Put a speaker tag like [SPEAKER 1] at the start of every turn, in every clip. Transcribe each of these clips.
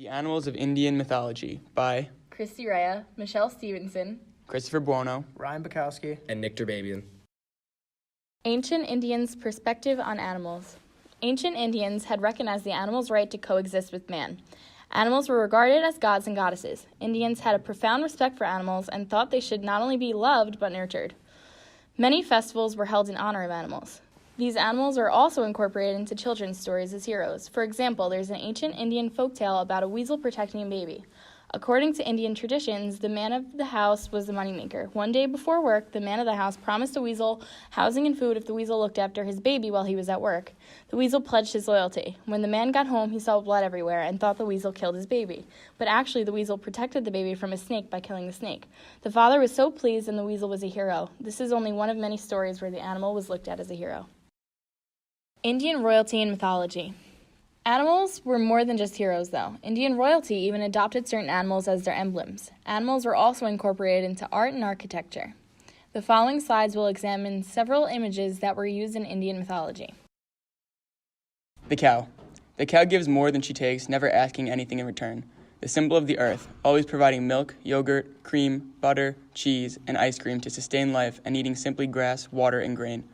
[SPEAKER 1] The Animals of Indian Mythology by
[SPEAKER 2] Christy Rhea, Michelle Stevenson,
[SPEAKER 1] Christopher Buono,
[SPEAKER 3] Ryan Bukowski,
[SPEAKER 4] and Nick Derbabian.
[SPEAKER 2] Ancient Indians' Perspective on Animals. Ancient Indians had recognized the animal's right to coexist with man. Animals were regarded as gods and goddesses. Indians had a profound respect for animals and thought they should not only be loved but nurtured. Many festivals were held in honor of animals. These animals are also incorporated into children's stories as heroes. For example, there's an ancient Indian folktale about a weasel protecting a baby. According to Indian traditions, the man of the house was the moneymaker. One day before work, the man of the house promised the weasel housing and food if the weasel looked after his baby while he was at work. The weasel pledged his loyalty. When the man got home, he saw blood everywhere and thought the weasel killed his baby. But actually, the weasel protected the baby from a snake by killing the snake. The father was so pleased and the weasel was a hero. This is only one of many stories where the animal was looked at as a hero. Indian royalty and mythology. Animals were more than just heroes, though. Indian royalty even adopted certain animals as their emblems. Animals were also incorporated into art and architecture. The following slides will examine several images that were used in Indian mythology.
[SPEAKER 1] the cow. The cow gives more than she takes, never asking anything in return. The symbol of the earth, always providing milk, yogurt, cream, butter, cheese, and ice cream to sustain life and eating simply grass, water, and grain.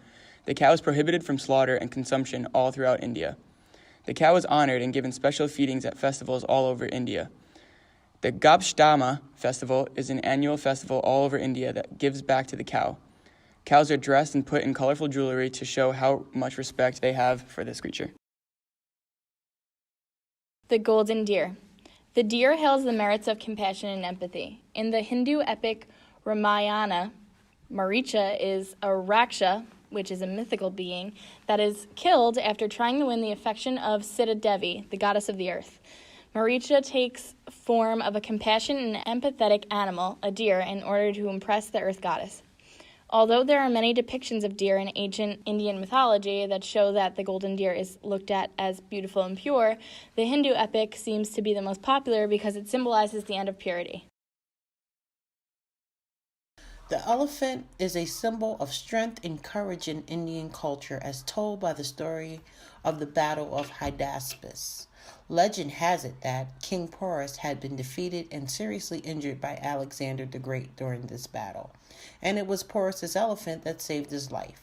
[SPEAKER 1] The cow is prohibited from slaughter and consumption all throughout India. The cow is honored and given special feedings at festivals all over India. The Gobshtama festival is an annual festival all over India that gives back to the cow. Cows are dressed and put in colorful jewelry to show how much respect they have for this creature.
[SPEAKER 2] The golden deer. The deer hails the merits of compassion and empathy. In the Hindu epic Ramayana, Maricha is a Raksha, which is a mythical being, that is killed after trying to win the affection of Sita Devi, the goddess of the earth. Maricha takes form of a compassionate and empathetic animal, a deer, in order to impress the earth goddess. Although there are many depictions of deer in ancient Indian mythology that show that the golden deer is looked at as beautiful and pure, the Hindu epic seems to be the most popular because it symbolizes the end of purity.
[SPEAKER 5] The elephant is a symbol of strength and courage in Indian culture as told by the story of the Battle of Hydaspes. Legend has it that King Porus had been defeated and seriously injured by Alexander the Great during this battle, and it was Porus's elephant that saved his life.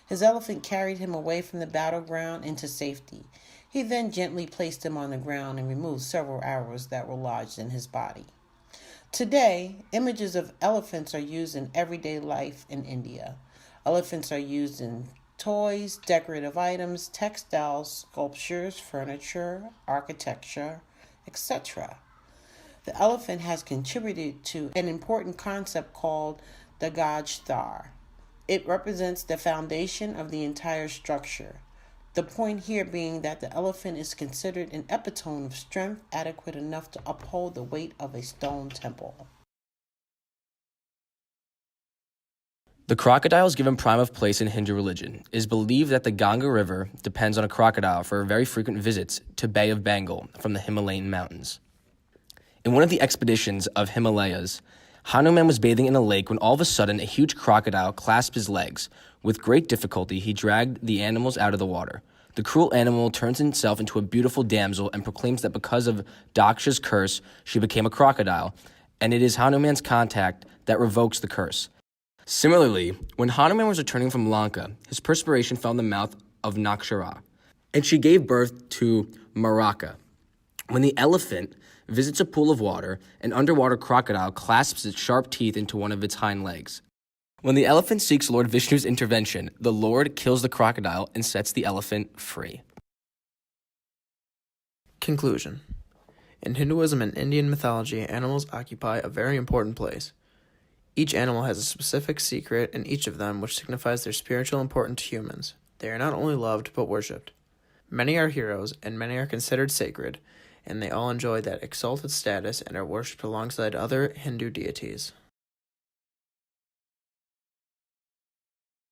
[SPEAKER 5] His elephant carried him away from the battleground into safety. He then gently placed him on the ground and removed several arrows that were lodged in his body. Today, images of elephants are used in everyday life in India. Elephants are used in toys, decorative items, textiles, sculptures, furniture, architecture, etc. The elephant has contributed to an important concept called the Gaj. It represents the foundation of the entire structure. The point here being that the elephant is considered an epitome of strength adequate enough to uphold the weight of a stone temple.
[SPEAKER 4] The crocodile is given prime of place in Hindu religion. It is believed that the Ganga River depends on a crocodile for very frequent visits to Bay of Bengal from the Himalayan mountains. In one of the expeditions of Himalayas, Hanuman was bathing in a lake when all of a sudden a huge crocodile clasped his legs. With great difficulty, he dragged the animals out of the water. The cruel animal turns itself into a beautiful damsel and proclaims that because of Daksha's curse, she became a crocodile, and it is Hanuman's contact that revokes the curse. Similarly, when Hanuman was returning from Lanka, his perspiration fell in the mouth of Nakshara, and she gave birth to Maraka. When the elephant visits a pool of water, an underwater crocodile clasps its sharp teeth into one of its hind legs. When the elephant seeks Lord Vishnu's intervention, the Lord kills the crocodile and sets the elephant free.
[SPEAKER 3] Conclusion. In Hinduism and Indian mythology, animals occupy a very important place. Each animal has a specific secret in each of them which signifies their spiritual importance to humans. They are not only loved, but worshipped. Many are heroes, and many are considered sacred, and they all enjoy that exalted status and are worshipped alongside other Hindu deities.